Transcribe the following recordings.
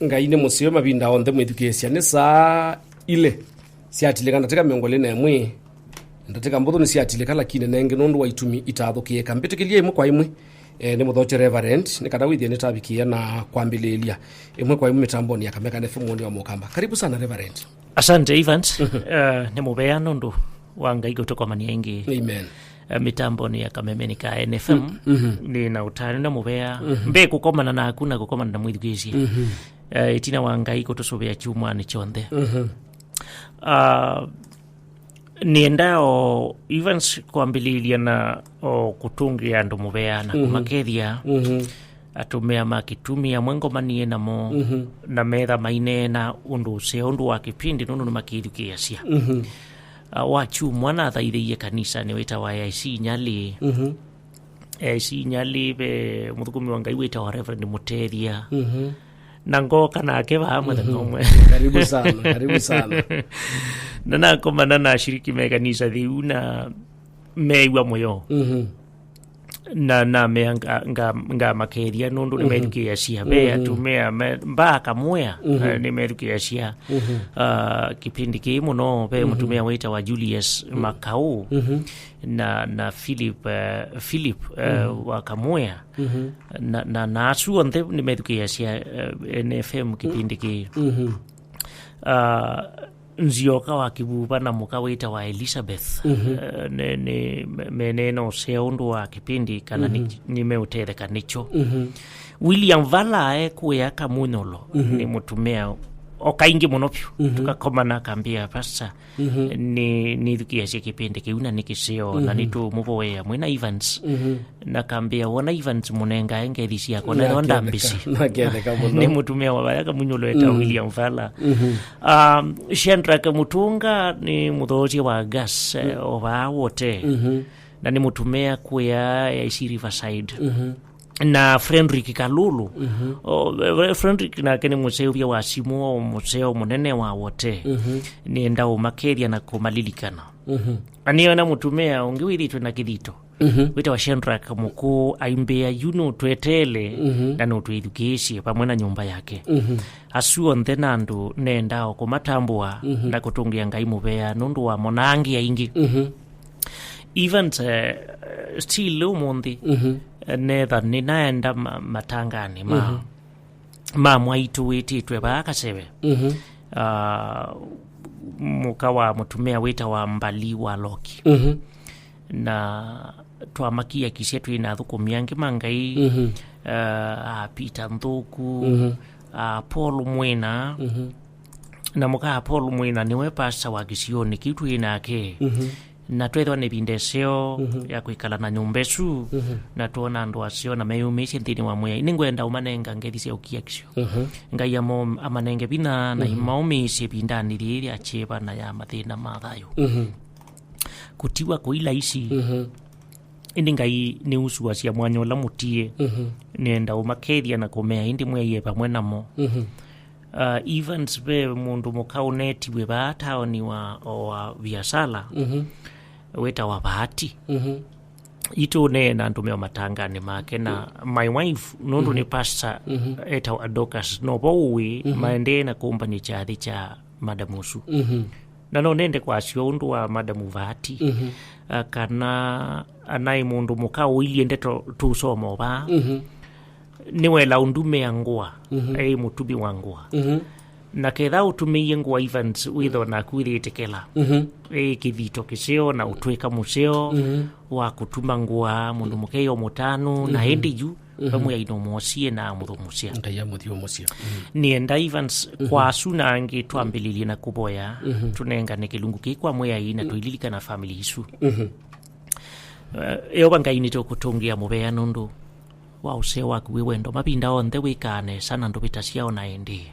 Ngaine musio mabinda onthe mwithukicia ni saa ile siatilika ndateka miongole na mwe ndateka mbuthu ni siatilika lakini nenge nundu wa itumi itathukie kambitikilie imwe kwa imwe ni muthoche reverend ni kada withie ni tabikia na kwambililia imwe kwa imwe mitamboni ya Kamega FM ni wa Mukamba. Karibu sana reverend. Asante Evans. Ni mubea nundu wanga iko toka mani ingi. Amen. Mitamboni ya Kamega NFM ni na utani na mubea mbe kukomana na hakuna kukomana na mwithukisia. Itina wanga iko tusobea chuma ni chonde. Niendao Evans kwambililia na kutungia andu mubea na kumakethia atumea makitumia mwengo manie namo na metha maine na undu se undu wa kipindi nunu numakithukia cia wachu mwana thaithiie kanisa ni wita wa IC Nyali IC Nyali be muthukumi wa Ngai wita wa Reverend Mutethia na ngoka nake baamwe thomwe. Karibu sana na nakomana na shiriki me kanisa thiu na meiwa moyo na me nga makeria nundu ni merukia cia be atumea mba kamwea ni merukia cia kipindi ki muno be mutumea wita wa Julius Makau na Philip wa kamwea na asu onte ni merukia cia NFM kipindi ki nzioka wa kibuba na muka wita wa Elizabeth ni meneno seundu wa kipindi kana ni meutereka nicho William Vala kuya kamunolo ni mutumea okaingi monopyo tukakomana kambia pasta ni thukia cia kipindi kiuna nikisio na nitu muboya mwena Evans na kambia wona Evans munenga engeri cia kona ronda mbisi ni mutumea wa baya kamunyolo eta William Vala Shendra Kamutunga ni muthoji wa gas oba wote na ni mutumea kuya ya Riverside na Frederick Kalulu Frederick na kene museo bya wasimu museo munene wa wote ni ndao makeria na kumalilikana aniyo na mutumea ongiwithitwe na kithito wita wa Shendrak muku aimbea yuno twetele na no twithukicie pamwe na nyumba yake asuo nthena ndu nendao kumatambua na kutungia Ngai mubea nundu wa monangi aingi even still umundi netha ninaenda matangani ma mwaitu wititwe bakasebe mukawa mutumea wita wa Mbali wa Loki na twamakia kisetu ina thukumia ngima Ngai Peter Nthuku Paul Mwena na muka Paul Mwena niwe pasta wa Kisioni kitu inake na twethwa ni bindeseo ya kuikala na nyumbesu na tuona andu acio na meyumicie nthini wa mwea ningwenda umanenga ngeri cia ukia kicio Ngai amanenge bina na imaumicie bindani riri acheba na ya mathina mathayo kutiwa kuila ici indi Ngai ni usua cia mwanya la mutie nenda umakeria na kumea indi mweye pamwe namo Evans be mundu mukauneti we bataoni wa biasala weta wa bahati ito ne na ntumea matangani make na my wife nundu ni pastor eta Adokas no bowi maende na company cha madamusu na no nende kwa sio undu wa madamu Vati kana anai mundu muka uiliende tu somo ba niwe la undume angua mutubi wangua na ketha utumie ngwa Evans witho na kwiritekela kithito kisio na utweka museo wa kutuma ngwa mundu mukeyo mutanu na hindi ju pamwe ya inomosie na muthumucia ndaya muthio mucia ni enda Evans kwa suna angi twambililie na kuboya tunenga ne kilungu kikwa mwe ina tuililika na family isu banga inito kutungia mubea nundu wa useo waku wendo mapinda onthe wikane sana ndubitacia ona endi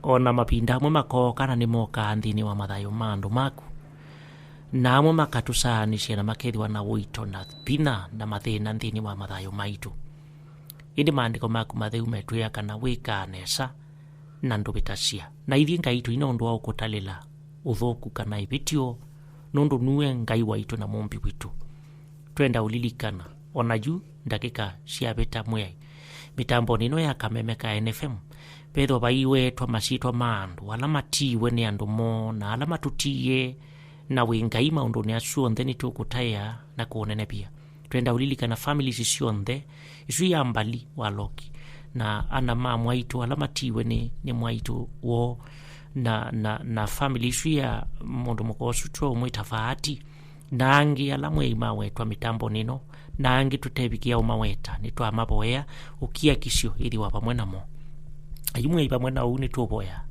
ona mapinda amwe makokana ni moka nthini wa mathayo mandu maku na amwe makatusanisha na makethwa na wito na pina na mathina nthini wa mathayo maitu indi maandiko maku matheu metwia kana wikanesa na ndubitacia na ithi Ngai tu ina undu wa ukutalila uthoku kana ibitio nundu nuwe Ngai waitu na mumbi witu twenda ulilikana ona ju ndakika cia beta mwe mitambo nino ya Kamega NFM petho baiwetwa masitwa mandu ala matiwe ni andu mona ala matutiye na wingai maundu ni asuonthe ni tukutaya na kuonene pia twenda ulilikana families isionthe isu ya mbali wa Loki na ana mwaitu ala matiwe ni mwaitu wo na family isu ya mundu mukosu tuo mwitafati nangi ala mweima wetwa mitambo nino nangi tutebikia umaweta nitwa maboya ukia kisio ili wapamwe namo ayumwe ipamwe na uni tuboya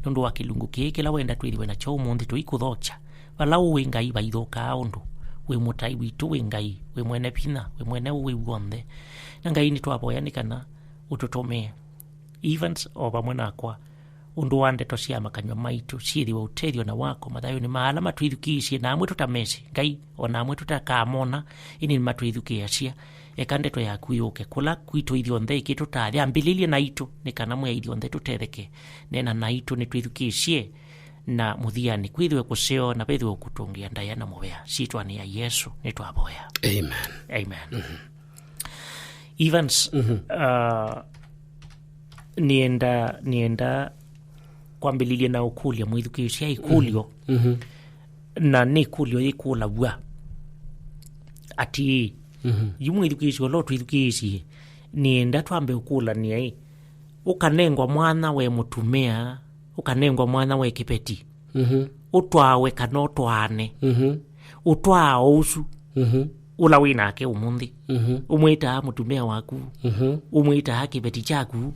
nundu wa kilungu kike la wenda twithiwe na cho mundi tuikuthocha wala uwengai baithoka undu we mutai witu wengai we mwene pina we mwene uwe uonde ngai ni twaboya nikana ututome events pamwe nakwa undu wande tosia makanywa maitu siriwe uterio na wako mathayo ni maala matwithukiicie namwe tutamesi ngai ona amwe tutakamona ini ni matwithukiacia ekandeto yaku yuke kula kwitu ithionthe iki tutathi ambililie na itu nikana mwe ithionthe tutetheke nena na itu ni twithukiicie na muthiani kwithwe kuseo na bethwe kutungia ndaya na mubea sitwa ni ya Yesu ni twaboya amen events nienda kwambililie na ukulia mwithukiicia ikulio na ni kulio ikula bwa ati yumwithukiicio lo twithukiicie nienda twambe ukula ni ukanengwa mwana we mutumia ukanengwa mwana we kipeti utwawe kana utwane utwao usu ula winake umundi umwita mutumia waku umwita kipeti chaku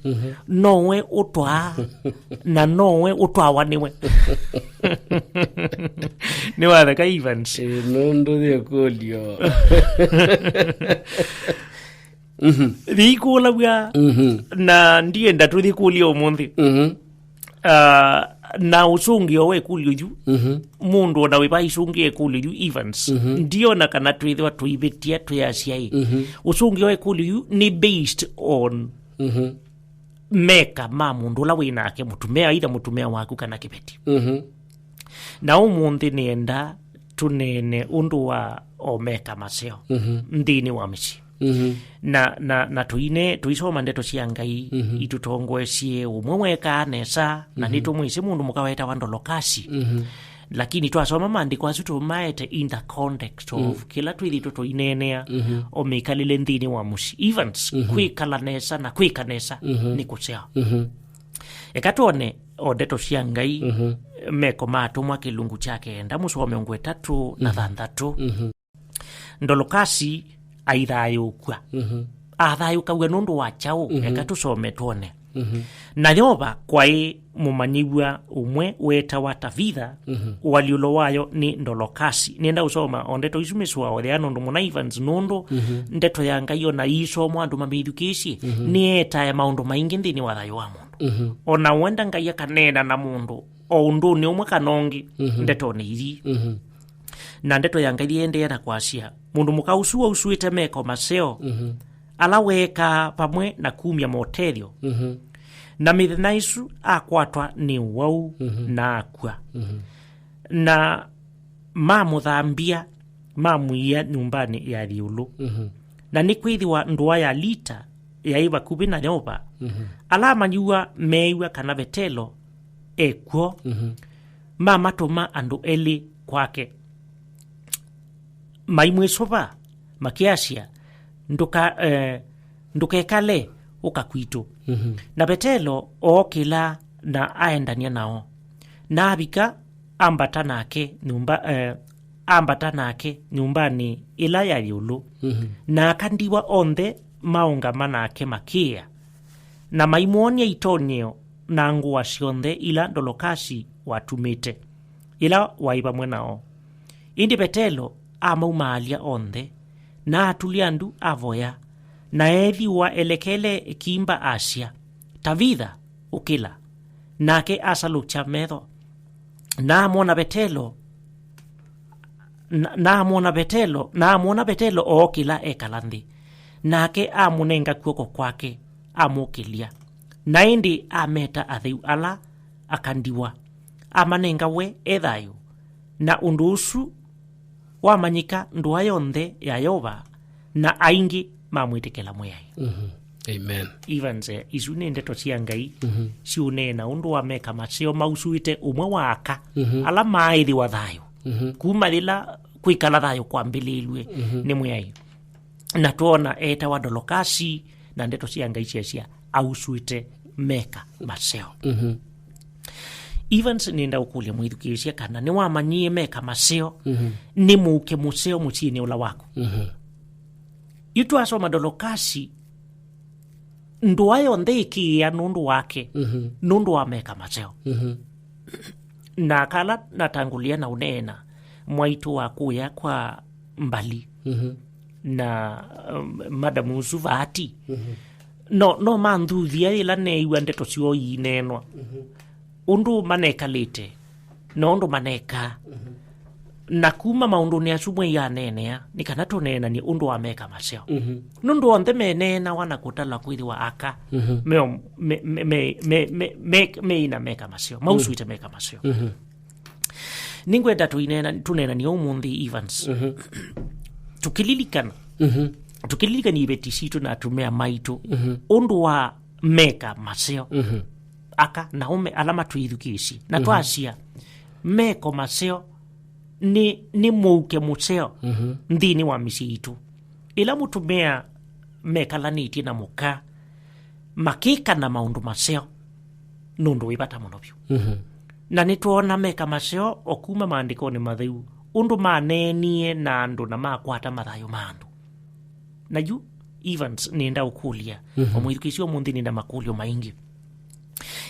nowe utwa na nowe utwawa niwe ni wala ka Evans nondo de kolio thikula bwa na ndienda tuthikulia umundi na usungio we kulio ju mundu na we bai sungie kulio ju Evans ndio na kana twithwa tuibitia tuyaciai usungio we kulio ni based on meka mundu la winake mutumea ida mutumea waku kana kipeti na umundi nienda tunene undu wa omeka maseo ndini wa mici na tuisoma ndeto cia Ngai itutongwesie umweka nesa na nitumwisi mundu mukaweta wandolokasi lakini twasoma maandiko acu tumaete in the context of kila twithitu tuinenea omikalile ndini wa muci Evans kwikala nesa na kwika nesa ni kusea ekatone ndeto cia Ngai meko matumwa kilungu chake enda musome 3 na 6 ndolokasi aithayo kwa athayo kawe nundu wa chao ekatusome tuone na nyoba kwai mumanyiwa umwe weta watavitha waliulo wayo ni ndolokasi nienda usoma ondeto isumiswa othea nundu muna Evans nundu ndeto ya Ngai ona isomwa andu mambithukisi ni eta ya maundu maingi ndini wa thayo wa mundu ona wenda Ngai akanena na mundu o undu ni umwe kanongi ndeto ni iri na ndeto ya Ngai endeera kwacia mundu mukausua usuite meko maseo alaweka pamwe na kumya motelio na mithina isu akwatwa ni wau na akwa na mamuthambia mamuia nyumbani ya liulu na ni kwithiwa ndua ya lita ya iva kubi na nyoba alama nyua meiwa kana vetelo ekuo mamatuma andu eli kwake maimwesoba makiasia ndukekale ukakwitu na betelo okila na aendania nao na abika ambata nake nyumbani ila ya yulu na akandiwa onthe maunga manake makia na maimuonia itonio na ngua cionthe ila ndolokasi watumite ila waiba mwenao indi betelo amaumalia onthe na atuliandu avoya na ethiwa elekele kimba asia tavitha ukila nake asalucha metho na amona betelo okila ekalanthi nake amunenga kuoko kwake amukilia na indi ameta athiu ala akandiwa amanenga we ethayo na undu usu wamanyika ndua yonthe ya yoba na aingi mamwitikela mweyai Amen. Evans isu ni ndeto cia Ngai ciunena undu wa meka masio mausuite umwe waka ala mairi wa thayo kuma lila kwikala thayo kwambililwe ni mwai na tuona eta wa Dolokasi na ndeto cia Ngai cia ausuite meka masio. Evans nenda ukulia mwithukisia kana ni wamanyie meka masio ni muke museo muchini ula wako itu asoma Dolokasi ndu ayo ndiki ya nundu wake nundu wa meka maseo na kala natangulia na unena mwaitu wa kuya kwa mbali na Madamu Zuvati no mandhuthia ila neiwa ndeto cio inenwa undu maneka lite no undu maneka na kuma maundu ni asumwe ya nenea ni kana tonena ni undu wa meka maseo nundu onthe menena wana kutala kwiri wa aka me ina meka maseo mausuite meka maseo ningwenda tunena ni umundi Evans tukililikana tukililikana ibeti situ na tumea maitu undu wa meka maseo aka na ume alama tuithukisi na twasia meko maseo ni muuke museo ndini wa misitu ila mutumea mekalaniti na muka makika na maundu maseo nundu wibata munobyo na nituona meka maseo okuma maandiko ni matheu undu manenie na andu na makwata mathayo mandu na yu Evans nenda ukulia omwithukisio mundi nenda makulio maingi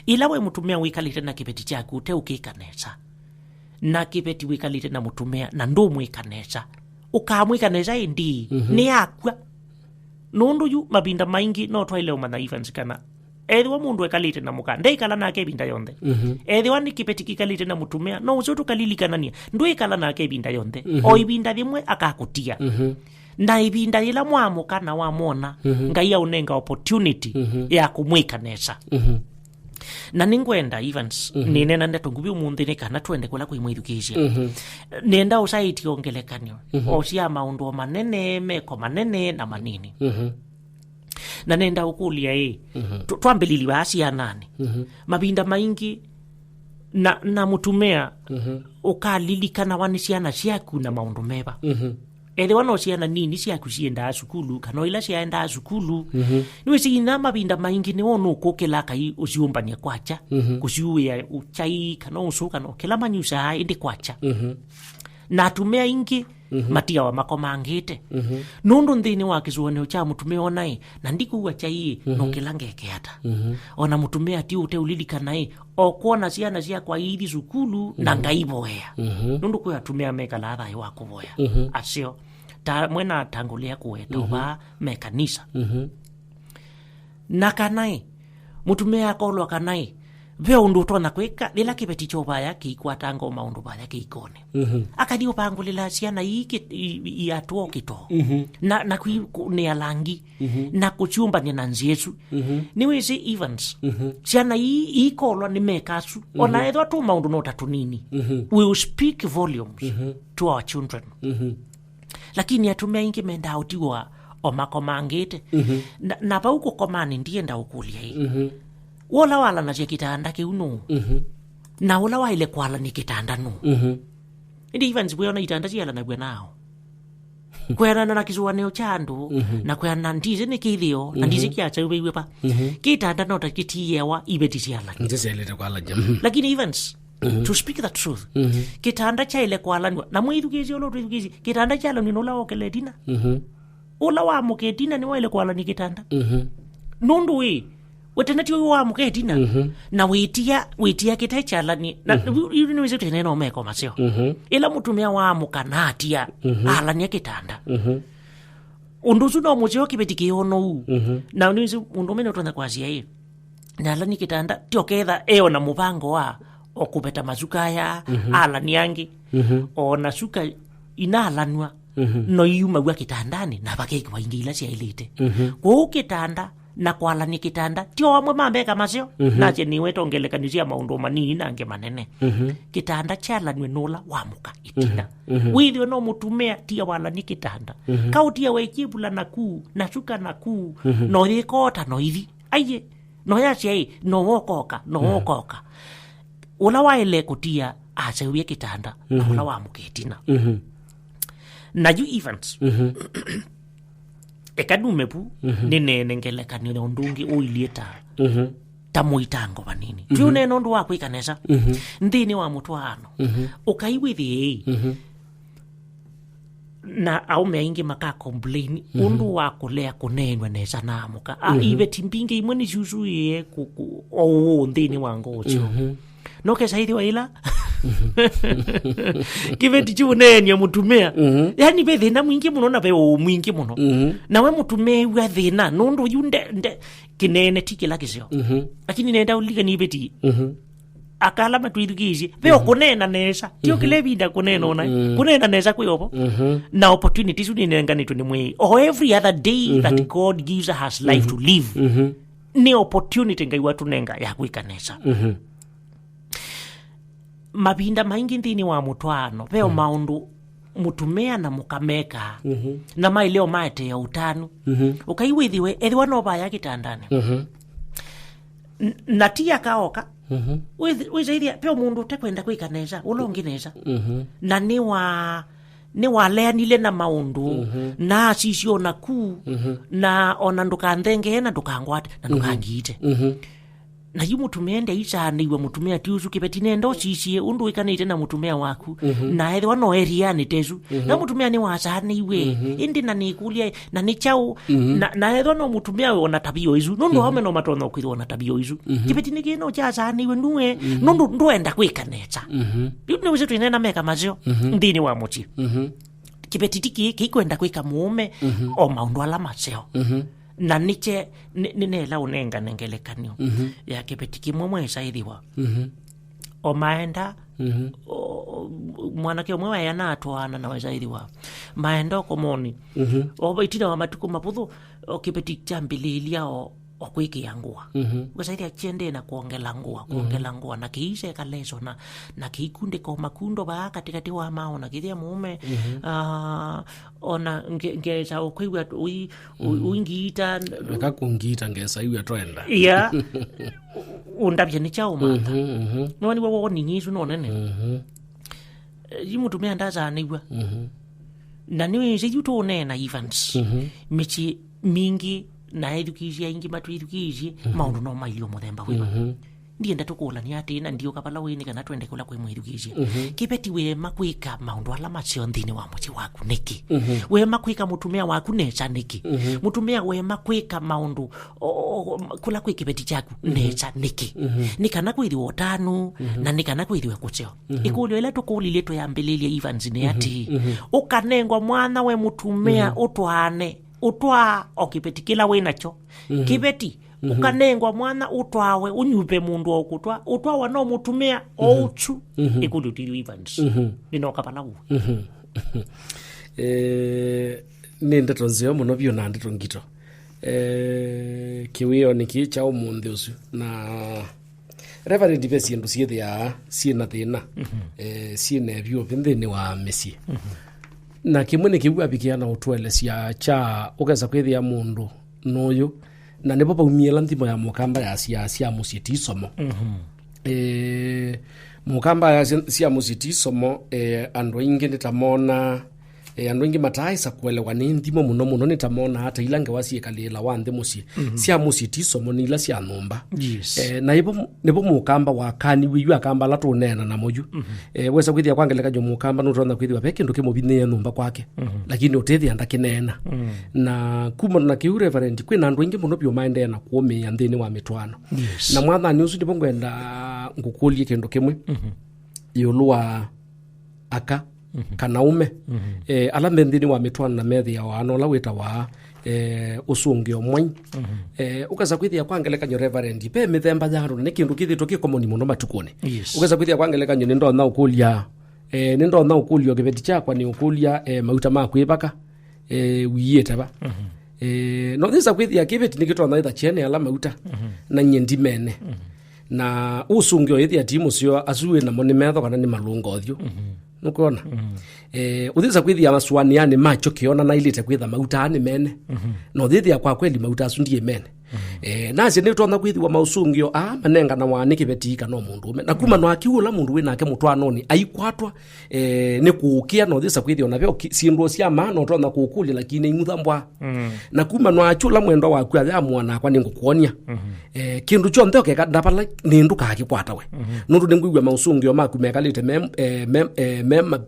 ila we mutumea wikalite na kibeti chaku te ukikanesa na kibeti wikalite na mutumea na ndo mwikanesa ukamwikanesa indi ni akwa nundu yu mabinda maingi no twaile umana Evans kana edwa mundu ekalite na muka ndeikala nake binda yonde edwa ni kibeti kikalite na mutumea no usotu kalilikanania ndo ikala nake binda yonde o ibinda limwe akakutia na ibinda ila mwamuka na wamona Ngai unenga opportunity ya kumwikanesa na ningwenda Evans ninena ndeto ngubi umundi ni kana twende kula kuimwithukisia nenda usaiti ongelekanyo osia maundu manene meko manene na manini na nenda ukulia twambilili basi anani mabinda maingi na mutumea ukalilikana wanisiana ciaku na maundu meba ele wano ciana nini ciaku cienda sukulu kana ila cienda sukulu niwe cina mabinda maingi ni wonu kokela kai uciumbania kwacha kuciuya uchai kana usuka no kila manyusa indi kwacha na tumea ingi matia wa makomangite nundu ndini wa kizuone cha mutumea onai na ndikuwa chai no kilangeke hata ona mutumea ti ute ulilikana okuona ciana cia kwa iri sukulu na ngaiboya nundu kwa tumea meka latha wa kuboya acio ta mwena tangulia kueta ba mekanisa na kanai mutumea akolwa kanai vyo undu tona kweka lila kibeti chobaya kikwata ngoma undu baya kikone akadi upangulila ciana iki atuo kito na ni alangi na kuchumba ni nanziesu niwe si Evans ciana ikolwa ni mekasu ona edwa tu maundu nota tunini we will speak volumes to our children lakini atumia ingi menda autiwa omakomangite na pauko komani ndienda ukulia wala wala na kitanda kiuno na wala waile kwala ni kitanda no ndi Evans bwe ona itanda ciala na bwe nao kwera na kizuaneo chandu na kwera ndize ni kithio na ndize kiacha ubewe pa kitanda no takitiyewa ibeti ciala ndizelete kwala jam lakini Evans to speak the truth kitanda cha ile kwala na mwithukizio lo twithukizio kitanda chala ni nola okeletina ula wa muketina ni wale kwala ni kitanda nundu we wetenati wa muketina na witia kitachala ni na yuni wizo teneno meko masio ila mutumia wa mukanatia ala ni kitanda unduzu no mujio kibetiki ono na unizo undomeno tonda kwazia na ala ni kitanda tioketha na mubango wa okupeta mazukaya ala ni yangi ona suka inalanwa no yuma gwa kitandani na bakeki waingila cia ilite kwa kitanda na kwala ni kitanda tio amwe mambeka masio nache niwe tongelekanisia maundu manini nange manene kitanda chala nwe nola wamuka itina withwe no mutumia tia wala ni kitanda kautia wekibula naku nashuka naku no yekota no ithi aye no yache no wokoka ula waile kutia asewie kitanda ula wamuka itina na you events ekadume pu nene ngelekanile ondungi uilieta tamuitango banini tune nondu wako ikanesa ndini wa mutwano ukaiwithi na aume ingi maka complain undu wako lea kunenwe nesa namuka ibe timbinge imwe ni juju ye o ndini wango ocho no ke saidi wa ila kiveti chunenya mutumia yani be thina mwingi muno na be mwingi muno nawe mutumia wa thina nundu yunde kinene tikila kisio lakini nenda ulika ni beti akala matwidhigizi be okunena nesa tio kilebida kunena ona kunena nesa kuyopo na opportunities uninenga nitu ni mwe every other day that God gives us life to live ni opportunity ngai watu nenga ya kuikanesa mabinda maingi ndini wa mutwano veo maundu mutumea na mukameka na maileo mate ya utanu ukaiwithiwe ethiwa no baya kitandani natia kaoka wizaithia peo mundu tekwenda kuikanesa ulonginesa na ni waleanile na maundu na sisio naku na ona ndukandenge na ndukangwate na ndukangite na yu mutumia nda isaniwe mutumia tiusu kibeti nendo sisie undu ikanite na mutumia waku na ethiwa no eriani tesu na mutumia ni wasaniwe indi na nikulia na ni chau na ethiwa no mutumia ona tabio izu nundu home no matono kwithwa na tabio izu kibeti ni kino cha saniwe nuwe nundu nduenda kwikaneta ni wize twinena meka mazio ndini wa muchi kibeti tiki kikwenda kwika muume o maundu ala maseo na niche ninela unenga nengelekanio ya kipetiki mwe saidhiwa o maenda mwanake omwe yana atwana na wazaidhiwa maenda komoni o itina wa matuko mapudhu o kipetiki chambililia o okwiki yangua wazaidi achende na kuongela ngua na kiise kaleso na kikunde kwa makundo ba katikati wa mao na kithia mume ona ngeza okwiwa uingiita ngakungita ngesa iwe twenda ya undabye ni chao mata noni wo ninyisu no nene yimutumia ndaza niwa na niwe zijuto nena events michi mingi na edukizia ingi matu edukizia maundu no mailio muthemba wiwa ndienda tukula ni atina ndio kapala wini kana twende kula kwe mwedukizia kipeti wema kwika maundu ala macio nthini wa muchi waku niki wema kwika mutumia waku necha niki mutumia wema kwika maundu kula kwe kipeti chaku necha niki nikana kwithwa otanu na nikana kwithwa kucheo ikulio ile tukulile to yambelelia Evans ne ati ukanengwa mwana we mutumia utwane utwa okipetikila winacho kibeti ukanengwa mwana utwawe unyupe mundu okutwa utwa wano mutumia ouchu ikulutiri Evans ninoka palawu nende tonzeo muno byo nande tongito kiwiyo nikicha umundi usu na Reverend Besi ndo siethia siena thina siena byo bindini wa Messi na kimwe kiwa bikiana utwelesia cha ukeza kwithia mundu noyo na nebo paumiela ntimo ya mukamba ya sia musiti somo mukamba ya sia musiti somo ando ingi nitamona ando ingi mataisa kuelewa ni ntimo muno nitamona hata ilange wasiekalila wande musi sia musiti somo ni la sia numba na nebo mukamba wakani wiyu akamba la tunena na moju wesa kwithia kwangeleka jo mukamba no ronda kwithia peke ndoke mobine ya numba kwake lakini otethia ndakinena na kuma na kiu Reverend kwina ando ingi muno bio maende na kuome ya ndini wa mitwano na mwana ni usu ndipo ngwenda ngukulie kendo kimwe yolua aka kanaume ala mendini wa mitwano na methi ya wano la weta wa usungi omwe ukaza kwithia kwangeleka nyo Reverend pe mithemba yaro ne kindu kithi toki komoni muno matukone ukaza kwithia kwangeleka nyo ndo na ukulia nindo na ukulio kibeti chakwa ni ukulia mauta ma kwibaka wiyeta ba no thisa kwithia kibeti nikitona itha chene ala mauta na nyendi mene na usungio ithia timu sio asuwe na moni metho kana ni malungo thio nukona uthisa kwithia maswani yani macho kiona na ilite kwitha mauta ani mene no thithia kwa kweli mauta asundie mene nasi ni tona kwithwa mausungio manenga na wani kibetika no mundu na kuma no akiula mundu wina ake mutwana ni aikwatwa ni kuukia no thisa kwithwa na vyo sindu cia maana tona kuukuli lakini imuthambwa na kuma no achula mwendo wa kwa ya mwana kwa ningu kuonia kindu chonthe okeka ndapala ni ndu kakikwata we nundu ningwigwa mausungio makumekalite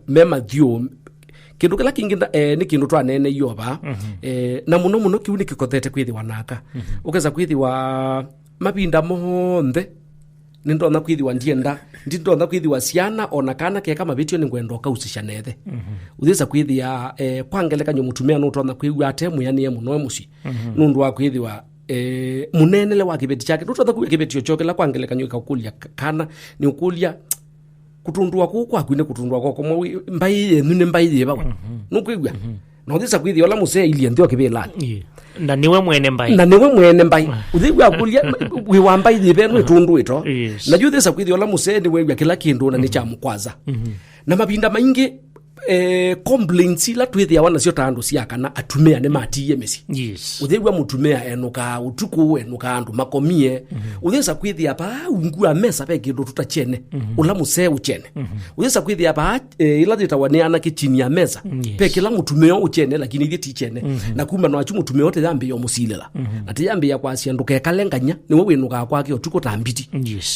mema thio kindu kila kingi ni kindu twanene yoba na muno kiu ni kikothete kwithwa naka ukeza kwithwa mabinda monthe nindona kwithwa ndienda ndindona kwithwa ciana ona kana keka mabitio ni ngwendo kausisha nethe uthisa kwithia kwangeleka nyomutumia no tona kwigwa atemu yani muno muci nundu wa kwithwa munenele wa kibeti chake tutotha kuya kibeti choke la kwangeleka nyoka ukulia kana ni ukulia kutundua kwa kwine kutundua kwa komo mbai nune mbai yeba nukwigwa no thisa kwithia ola muse ili ndio kibela na niwe mwene mbai uthigwa kulia wi wa mbai yebe no tundu ito na ju thisa kwithia ola muse ni wewe kila kindu na ni cha mukwaza na mabinda maingi complaints la twithia wana cio tandu cia kana atumia ne matiye mesi uthigwa mutumia enuka utuku enuka andu makomie uthisa kwithia pa ungua mesa pe kindu tutachene ula muse uchene uthisa kwithia pa ila thitawane ana kichini ya mesa pe kila mutumia uchene lakini ithiti chene na kuma no achu mutumia wote thambi yo musilela ati yambi ya kwa ciandu ke kalenganya ni wewe enuka kwake utuku tambiti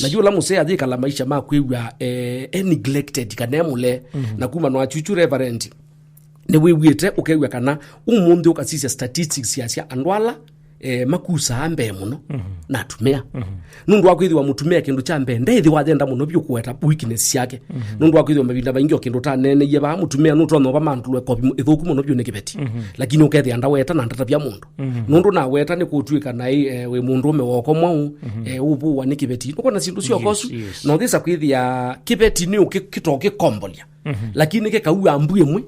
na jula muse athika la maisha makwigwa neglected kanemule na kuma no achu reverend ne wiwite ukegwa kana umunthi ukasisia statistics ya andwala makusa ambe muno na atumia nundu wakwithwa mutumia kindu cha mbe ndeithi wathenda muno byukweta weakness yake nundu wakwithwa mabinda baingi kindu ta nene ye ba mutumia nuto no ba mandulwe kopi ithuku muno byu nikibeti lakini ukethi anda weta na ndata bya mundu nundu na weta ni kutwika nai we mundu umewoko mwau ubu wa nikibeti nuko na sindu cio kosu no thisa kwithia kibeti ni ukitoke kombolia lakini ke kauwa ambuye mwe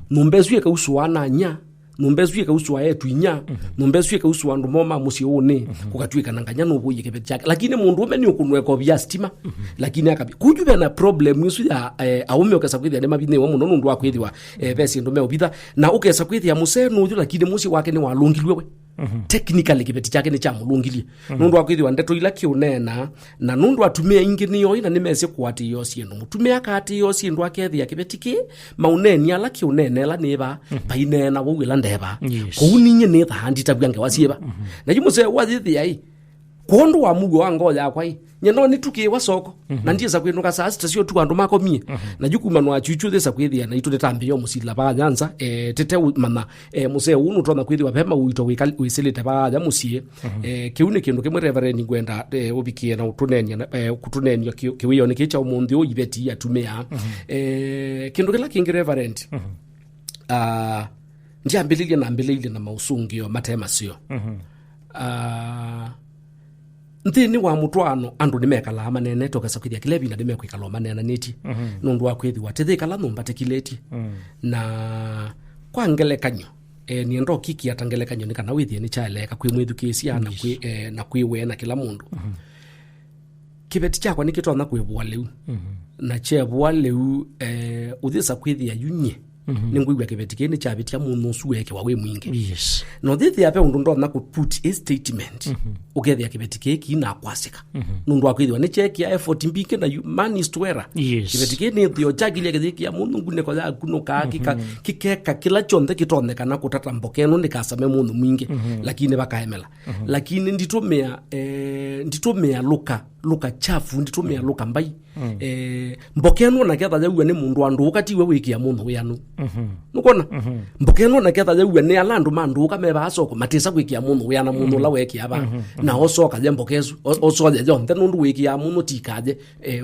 numbezu ye kausuana nya numbezu ye kausuwa yetu inya numbezu ye kausuwa ndu moma musione kukatwika nanganya no boye kebeti chake lakini mundu umeni ukunweko bya stima lakini akabi kujube na problem yusu ya aume okesa kwithia ne mabine wa muno nundu akwithwa besi ndu meobitha na ukesa kwithia musenu ju lakini musi wake ni walungilwe technically kibeti chake ni cha mulungilie nundu akwithwa ndeto ila kiunena na nundu atumia ingi niyo ina nimese kwati yo sieno mutumia kati yo sindu akethia kibeti ki mauneni ala kiunene la neba painena wo wila ndeba kuuninye ne thandi tabwange wasieba na jumuse wathithia ai kondu wa mugo wango ya kwai nyeno ni tukiwa soko na ndiye za kwinuka saa sita sio tu andu makomie na jukuma no achuchu thesa kwithia na itu tambi yo musila ba nyanza tete mama muse unu tona kwithia pema uito wisilite ba ya musie kiune kindu kimwe reverend ngwenda ubikie na utunenia kutunenia kiwiyo ni kicha umundi uyibeti atumia kindu kila kingi reverend ndiambililie na mausungio matema sio nthini wa mutwano andu nimekala manene tokesa kwithia kilebi na nimekwikala manene niti nundu wa kwithia tithikala numba tekileti na kwa ngelekanyo ni ndo kiki atangelekanyo nikana withia ni chaleka kwi mwithukia na kwiwe na kila mundu kibeti chakwa nikitona kwibwa leu na chebwa leu uthisa kwithia yunye ningwigwa kibeti kini chabitia muno suweke wawe mwingi no thithi ape undu ndo na ku put a statement ukethia kibeti kiki na kwasika nundu akwithwa ni check ya effort mbike na man is to error kibeti kini thio chagilia kithiki ya muno ngune kwa ya kuno kaka kikeka kila chonde kitoneka na kutata mbokeno nikasame muno mwingi lakini bakaemela lakini nditumia luka chafu nditumia luka mbai mbokeno na ketha jawu ni mundu andu ukati we wikia muno wianu nukona mbokeno na ketha jawu ni alandu mandu kameba asoko matisa wikia muno wiana muno la wekia ba na osoka je mbokezu osoje jonte nundu wikia muno tikaje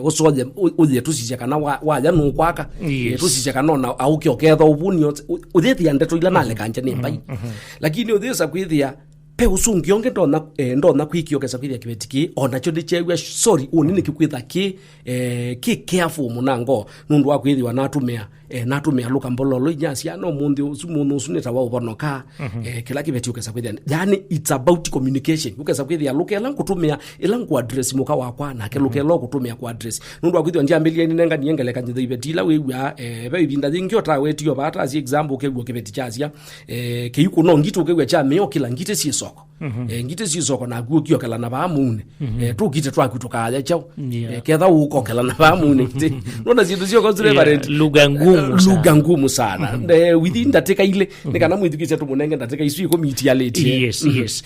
osoje uye tusije kana waja nukwaka tusije kana na aukio ketha ubuni uthithia ndeto ila nale kanje ni mbai lakini uthisa kwithia pe usungi onge ndona kwikio kesa kwithia kibetiki ona cho ndichegwa sorry unini kikwitha ki careful munango nundu wa kwithia na atumia natumia luka mbololo inyasi no mundi usumuntu usuneta wa ubonoka kila kibeti ukesa kwithia yani it's about communication ukesa kwithia luka ela kutumia ela ku address muka wakwa na ke luka elo kutumia ku address nundu akwithia ndiambilie ni nenga niengeleka njithe ibetila wewa be ibinda zingi ota wetio bata as example keguo kibeti chasia keiko no ngito keguo cha meo kila ngite si soko ngite si soko na guo kio kala na ba mune tu kite twa kutoka ya chao ketha uko kala na ba mune nona zindu sio konzure barent lugha ngumu sana within dateka ile nikana mwithikisha tu munenge dateka isu iko miti ya leti yes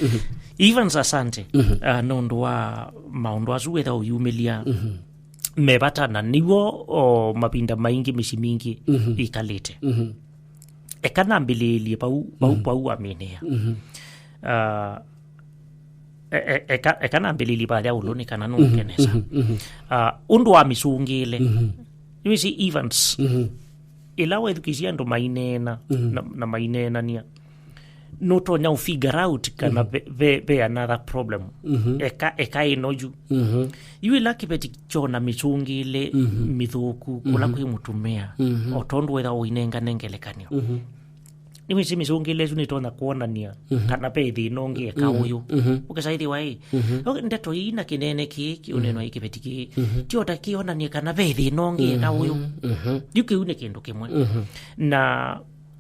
even asante nondo wa maundu azuwetha uyumilia mebatana niwo o mapinda maingi misimingi ikalete ekana mbilili pau aminea ekana mbilili baada uloni kana nungeneza undu wa misungile yisi events ilawa edukisia ndo mainena na mainena nia noto nya figure out kana be another problem eka inoju yui laki beti chona misungile mithuku kula kuimutumia otondu wetha oinenga nengelekanio nimisi misungile ju nitona kuonania kana pe thinongi eka uyu ukesaithi wai ndeto ina kinene kiki uneno ikibeti ki tiota kionania kana pe thinongi eka uyu yuke une kindu kimwe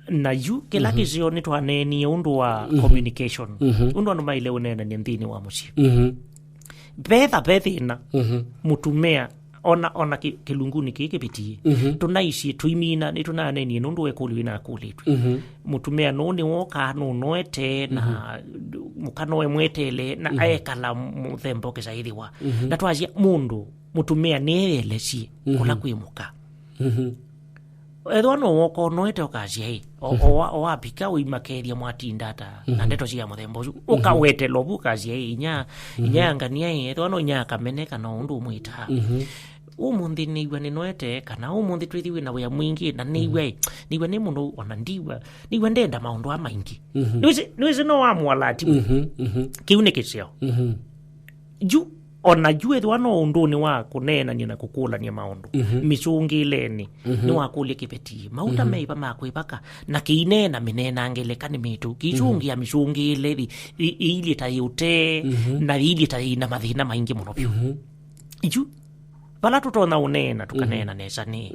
na yu kila kizio ni twaneni undu wa communication undu anu maile unena ni nthini wa muci bethina mutumea ona kilunguni kikipitie tunaishi tuimina ni tunaneni nundu wekuli wina kulitu mutumea nuni woka noete na mukanoe mwetele na aekala muthembo kesaidi wa na twazia mundu mutumea neelesi kula kwimuka edwano woko noete okazie o apika uimakeria mwatindata na ndeto cia muthembo ukawete lobu kazie inya ngania edwano nya kameneka no undu mwita umundi niwe ni noete kana umundi twithiwe na wya mwingi na niwe ni mundu ona ndiwa niwe ndenda maundu amaingi niwe no amwalati kiune kisio ju ona jue dwano unduni wa kunena ni na kukula ni maundu misungileni ni wa kule kipeti mauta meiba makwibaka na kinena minena angeleka ni mitu kijungi ya misungile ili tayute na ili tayina mathina maingi muno pyo ju bala tutona unena tukanena nesa ni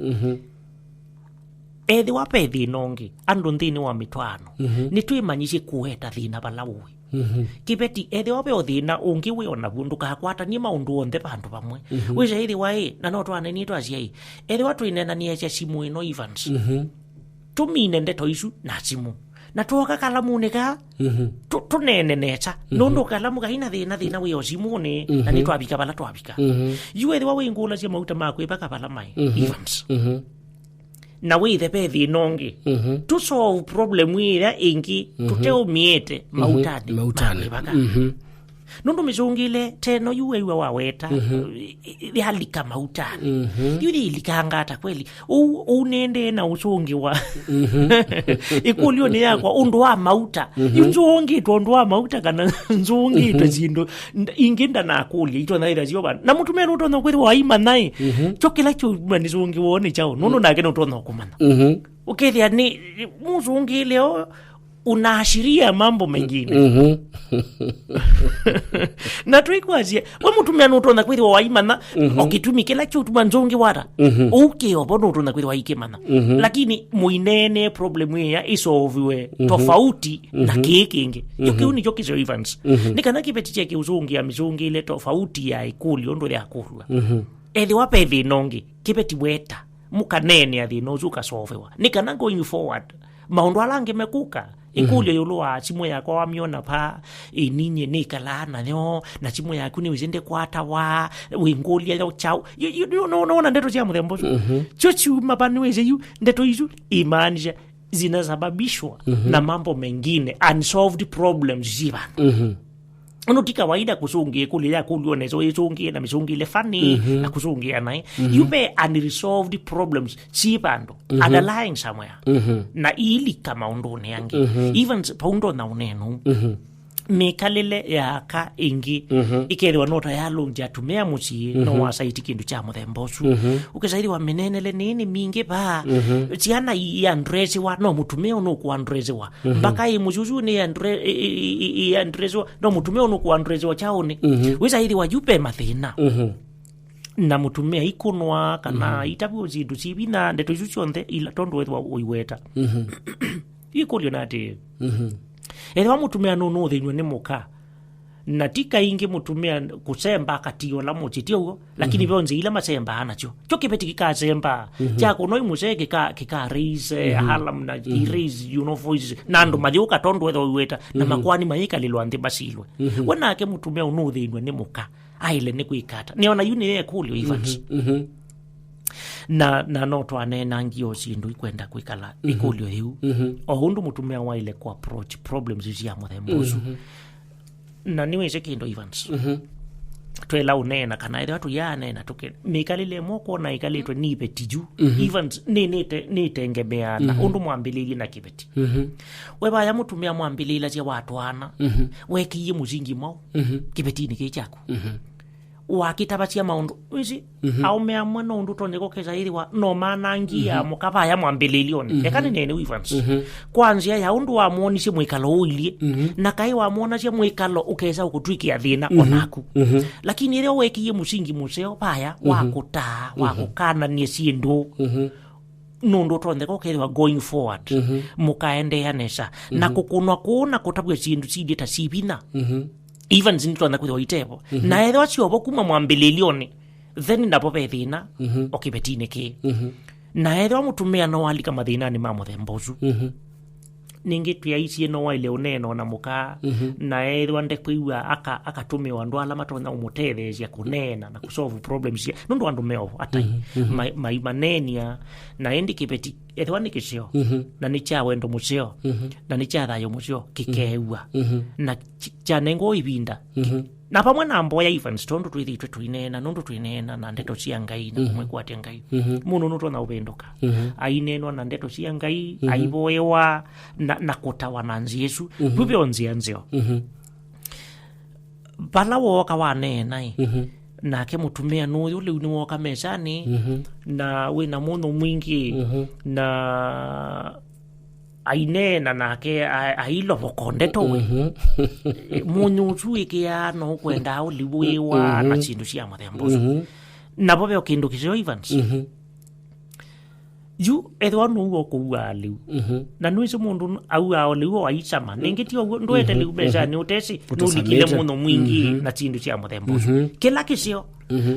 ethi wapethi nongi andu nthini wa mitwano ni twimanyishe kueta thina balawi kibeti ethi wape othina ungi we ona bundu kakwata ni maundu onthe bandu bamwe wize ithi wai na no twane ni twaciai ethi watu inena ni echa simu ino events tumine ndeto isu na simu na tuoka kalamu nika tunene necha nondo kalamu kaina thina we simu ni na ni twabika bala twabika yu ethi wawe ngula cia mauta makwe baka bala mai events na withe pethi nongi to solve problem ira ingi tuteo miete mautani baka nondo misungile teno yuwe waweta halika mautani yuli likangata kweli unende na usungi wa ikulio ni yakwa undu wa mauta yunzungi tondu wa mauta kana nzungi tazindo inginda na akuli ito na ira zioba na mutume no tono kweli wa ima nai chokela cho manizungi woni chao nono na geno tono kumana ukethia ni muzungi leo unaashiria mambo mengine na tuikwazia wa mutumia nutona kwiri wa imana okitumi kila chutu manzongi wara uke obono utona kwiri wa ikemana lakini muinene problem ya isolve tofauti na kikingi yukiuni jokizo events nikana kipeti cheke uzungi ya mizungi ile tofauti ya ikuli ondo ya kurwa ethi wapethi nongi kipeti weta mukanene ya thino zuka solvewa nikana going forward maundu alange mekuka ikule yulwa chimwe yakwa wamiona pa ininye nikalana nyo na chimwe yakuni wizende kwata wa wingulia yo chao no ndeto cia muthembo chochu mabani weze yu ndeto izu imanja zinasababishwa na mambo mengine unsolved problems ziba unotika waida kusungie kule ya kulione so isungie na misungile fani na kusungia nae yube unresolved problems chibando underlying somewhere na ili kama undone yangi even paundo na uneno mikalile yaka ingi ikethwa nota ya lunja tumia muci no wasaiti kindu cha muthembosu ukisaithwa menenele nini mingi ba ciana iandrezi wa no mutumia no kuandrezi wa mpaka imujuju ni iandrezi wa no mutumia no kuandrezi wa chaone wisaithwa wajupe mathina na mutumia ikunwa kana itabu zindu cibina ndeto icu cionthe ila tondu wethwa uiweta ikulio nati ethwa mutumia no thinywe ni muka na tika ingi mutumia kusemba katio la muchitio ugo lakini bonze ila masemba anacho cho kipeti kikasemba chako no imuseke kika raise halam na raise voice nando majuka tondu wethwa uiweta na makwani mayika lilwande basilwe wana ke mutumia no thinywe ni muka aile ni kuikata niona yuni ye kulio Evans na no twanena ngio cindu ikwenda kwikala ikulio hiu o hundu mutumia wa ile ku approach problems cia muthembosu na niwe kindu Evans twela unena kana ile watu yanena tuke mikalile moko na ikalitwe nipe tiju Evans nite ngebeana undu mwambilili na kibeti weba ya mutumia mwambilila cia watu ana wekiye muzingi mau kibeti ni kichako wakitabatia maundu wizi au meamwa no ndu tonye kokeza iri wa no manangia mukaba ya mwambililioni yakani nene Evans kwanzia ya undu wa muoni cie mwikalo uilie na kai wa muona cie mwikalo ukeza ukutwikia thina onaku lakini ile wekiye musingi museo baya wakuta wakukana ni sindu nundu tonye kokeza going forward mukaendeanesa na kukunwa kuona kutabwa sindu sidi ta sibina even zinto na kuthi itebo na etho acio bokuma mwambililioni then ndapope thina okibetine ki na etho mutumia no alika mathina ni mamuthembosu ningi tuyaicie no waile uneno na muka na etho ande kuiwa akatumiwa andu ala matona umutethecia kunena na kusolve problems ya nundu andu meo atai mai manenia na endi kibeti etho ni kicio na ni cha wendo mucio na ni cha thayo mucio kikeua na cha nengo ibinda na pamwe na mboya Evans tondu twithitwe twinena nundu twinena na ndeto cia ngai na kumwe kwatia ngai muno nuto na ubenduka ainenwa na ndeto cia ngai aiboewa na kutawa na Yesu rubionzia nzio bala woka wanena na ke mutumia nuyu liu ni woka mezani na wina muno mwingi na ainena nake ailo bokonde towe munyutu ikia no kwenda uliwewa na chindu cia muthembosu na bobe kindu kicio Evans yu ethwa no kuwa liu na nuiso mundu au ao liu aisama ningitio ndwete liu beza ni utesi nulikile muno mwingi na chindu cia muthembosu kila kicio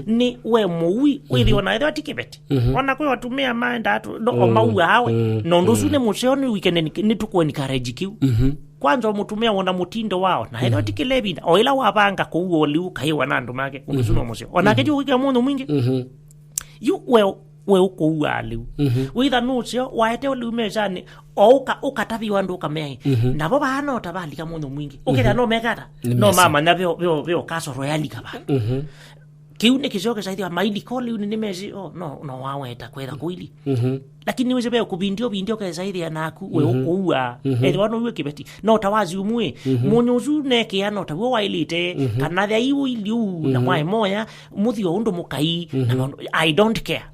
ni we muwi withi ona ethwa tikibeti ona kwe watumia maenda atu no mau hawe no ndusu ne mucioni weekend ni tukweni encourage kiu kwanza mutumia wona mutindo wao na ethwa tikilebina oila wabanga kuuo liu kaiwa na ndu make ndusu no mucio ona keju wika muno mwingi yu we ukuwa liu witha nucio waete liu mezani o ukatabi wandu kamei nabo bana otabalika muno mwingi ukira no megata no mama na vyo kaso royali kaba kiune kizoke zaidi wa maili koli ni mezi no waweta kwenda kuili lakini wewe beo kubindio ka zaidi anaku we ukuwa wano we kibeti no tawazi umwe munyozu neke ano tawo wailite kana thia iwu iliu na mwae moya muthio undu mukai na I don't care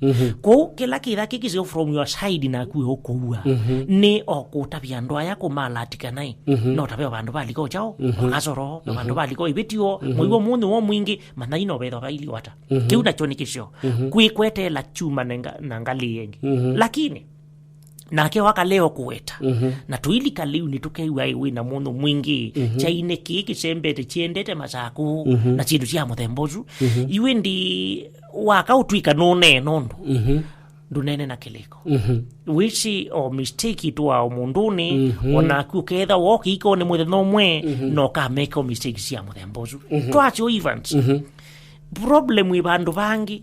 ko kila kira kikizo from your side na ku ukuwa ni okutabia ndo aya kumalatika nai no tabeo bandu baliko chao akasoro bandu baliko ibetio muiwo mundu wo mwingi manaino betho baili wata kiuna choni kisho kuikwete la chuma nangali yengi lakini nake waka leo kuweta na tuili kaliu ni tukeiwa iwe na muno mwingi chaine kiki sembete chiendete masaku na chindu cia muthembosu iwe ndi waka utwika none nondo ndunene na kiliko wici o mistake tu wa munduni ona kuketha woki iko ni mutheno mwe no ka make o mistake cia muthembosu twacho Evans problem wi bandu bangi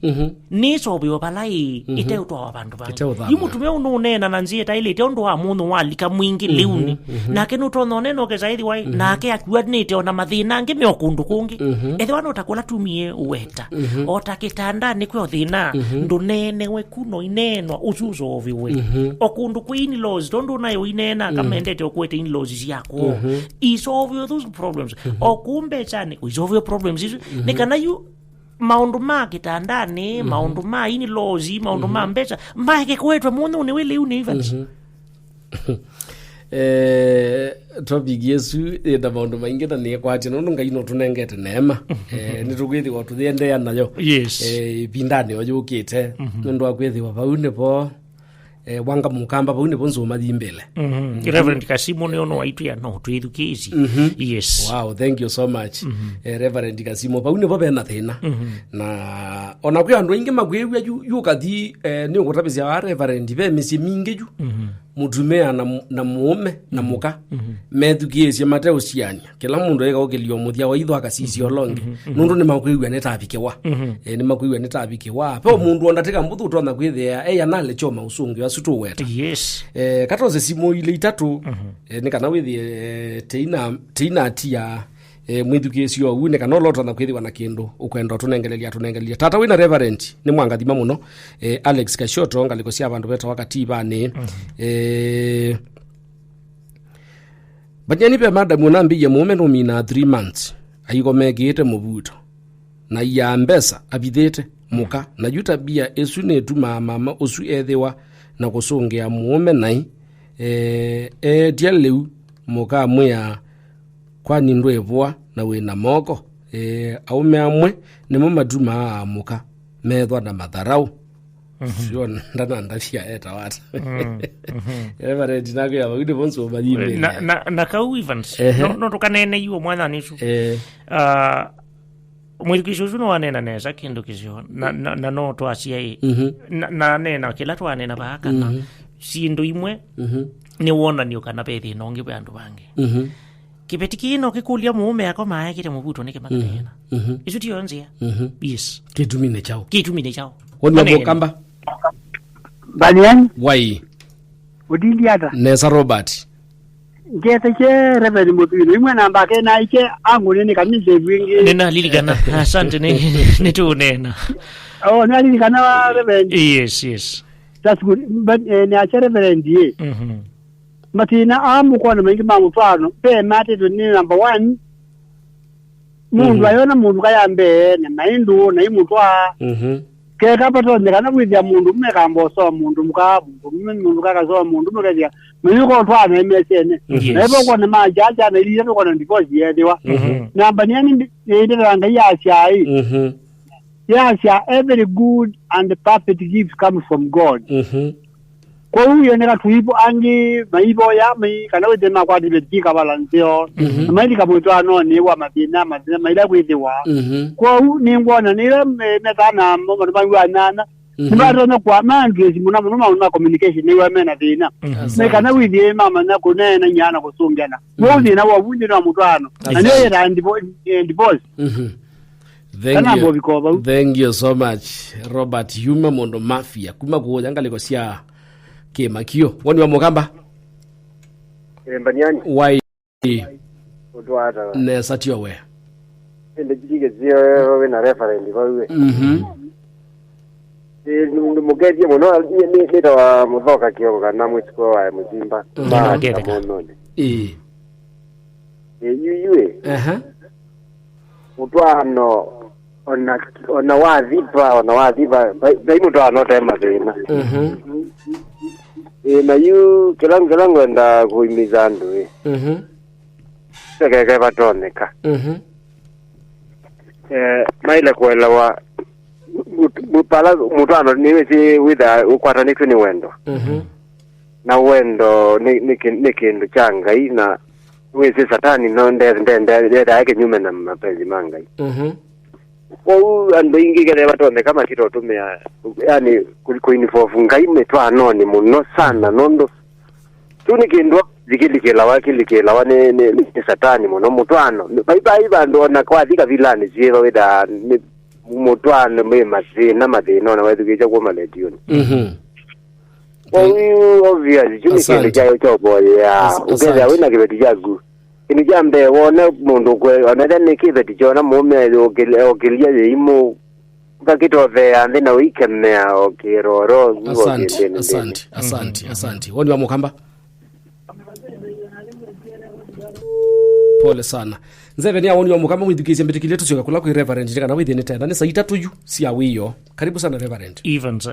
ni sobiwa balai ite utwa bandu bangi yimutume ununena na nzie taile ite ondo wa mundu walika mwingi liuni nake nutono neno ke zaidi wai nake akua nite ona mathina ngi meokundu kungi ethe wana utakula tumie uweta otakitanda ni kwe thina ndunene we kuno ineno uzuzo oviwe okundu queen laws tondu nayo inena kama endete okwete in laws yako isolve those problems okumbe chane isolve problems isu nikana you maundu ma kitandani maundu ma ini lozi maundu ma mbecha mbake kwetwa mundu ni wile uni evans topic yesu eda maundu maingi ta ni kwati no ngai no tunengete neema ni tugwithi go tuthiende ya nayo bindani ojukite ndu akwithi wa baune po wanga mukamba baune bonzo mazimbele Reverend Kasimo ne ono waitu ya no tuithukizi yes wow thank you so much Reverend Kasimo baune bo bena thina na ona kwi andu ingi magwewa yu kathi ni ngotabizia wa Reverend be misi mingi ju mutumea na muome na muka methukiezi mateo cianya kila mundu ega ogelio muthia wa itho akasisi olonge nundu ni makwiwa netabikewa ni makwiwa netabikewa pe mundu ondateka mbuthu tona kwithia anale choma usungi asutu weta yes katoze simo ile itatu ni kana withi teina atia mwithukiezi o une kana lota na kwithwa na kindu ukwenda tunengelelia tata wina Reverend ni mwangathima muno Alex Kashoto ngaliko cia bandu beta wakati bani banyani pe madam unambiye mume no mina 3 months ayigomegete mubuto na ya mbesa abithete muka na yuta bia esu ne tuma mama osu ethewa na kusongea mume nai dialeu muka mwa kwani ndwevwa na wina moko aume amwe ni mamaduma muka methwa na matharau sio ndana ndafia eta wata Reverend nako ya wide bonso badime na kau Evans no tukanene yuo mwana nisu mwikisho zuno wanena neza kindu kizio na no twacia na nena kila twanena baka na sindu imwe ni wona ni ukana bethi nongi bandu bangi kibetiki no kikulia muume yako maaya kite mubuto nike makana isu tionzia yes kitumine chao woni mukamba Banian wai udidiata Nesa Robert ngete che Reverend Mutino imwe namba ke na ike angune ni kanise wingi nena liligana asante ni tu nena na liligana Reverend yes that's good but ni a Reverend ye matina amu kwa na mingi mamufano pe mate to ni number 1 mundu ayona mundu kayambe ne maindu na imutwa ke kapato ndikana kwithia mundu mmekambo so mundu mundu kakazo mundu mukadia mnyuko twana emesene ebo kwa na majaja na ile kwa na divorce yedewa namba nani ndira ya shai every good and perfect gift comes from God kwa huyo neka tuipo angi maibo ya mai kana wete na kwa dibetiki balanseo mai kamutwa no ni wa mabina maida kwithiwa kwa hu ni ngwana ni metana mo mabangwa nana nibato na kwa mandresi muna na communication ni wa mena dina ne kana withi mama na kunena nyana kusungana wozi na wabunje na mutwano na ndio era divorce thank you so much Robert Yuma Mondo Mafia kuma kuja liko sia kemakio woni wa mukamba Mbanyani wai udwata ne satio we ende jige zio we na Reverend bawe mugeje muno ni tawa muthoka kio kana mwitiko wa muzimba na geta yuyue utwano ona wadhiba bai mutwano tema thina na yu kilango enda kuimiza ndu keke batoneka maile kuelewa mupala mutwano niwe si witha ukwatanitwe ni wendo na wendo ni kindu cha Ngai na wese satani no ndende yake nyume na mapenzi mangai kwa ando ingi kele batoneka makito tumia yani kuinifofu Ngai metwano ni muno sana nondo tuni kindu zikilikelawa ni satani muno mutwano bye bando na kwa thika vilani zero weda mutwana mwe mathina na wethukicha kwa maledioni obvious chini kile cha boya ukeza wina kibeti jagu ini jambe wona mundu kwe onada nikibeti jona mume okilia yimu bakitove ande na wikemea okiroro. Asante woni wa mukamba pole sana nzeve ni awoni wa mukamba mwithikizie mbitikile tusioka kula ku reverend ndika na withini tenda ni saa 3 yu sia wiyo. Karibu sana reverend. Evans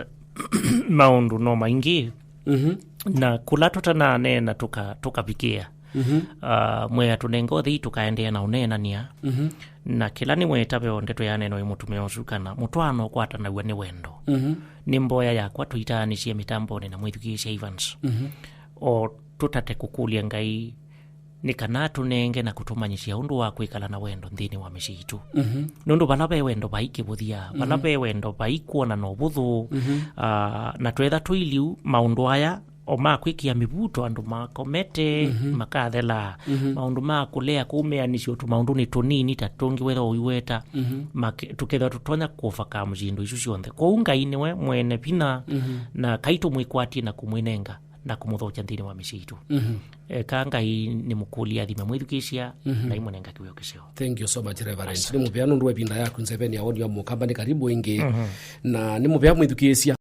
maundu no maingi na kulatuta na nena tukapikia mwe tunengothi tukaendea na unenania na kila ni mwetabe ondeto ya neno imutume osukana mutwano kwata na ni wendo ni mboya yakwa tuitanishie mitamboni na mwithikizie Evans o tutate kukulia ngai nikana tunenge na kutumanyisia undu wa kwikala na wendo nthini wa mishitu nundu balabe wendo baikibuthia balabe wendo baikuona no buthu na twetha tuiliu maundu aya o makwikia mibuto andu makomete makathela maundu makulea kumeanisio tu maundu ni tunini tatungi wetha uiweta tuketha tutonya kufaka mjindo isu cionthe kwa ngai niwe mwene pina na kaitu mwikwatie na kumwinenga na kumuthocha nthini wa mishitu kangai ni mukulia thime mwithukisia na imonenga kiwio kisio. Thank you so much reverend. Ni mupea nundu webinda yaku nzeveni awoni wa mukamba ni karibu ingi na ni mupea mwithukisia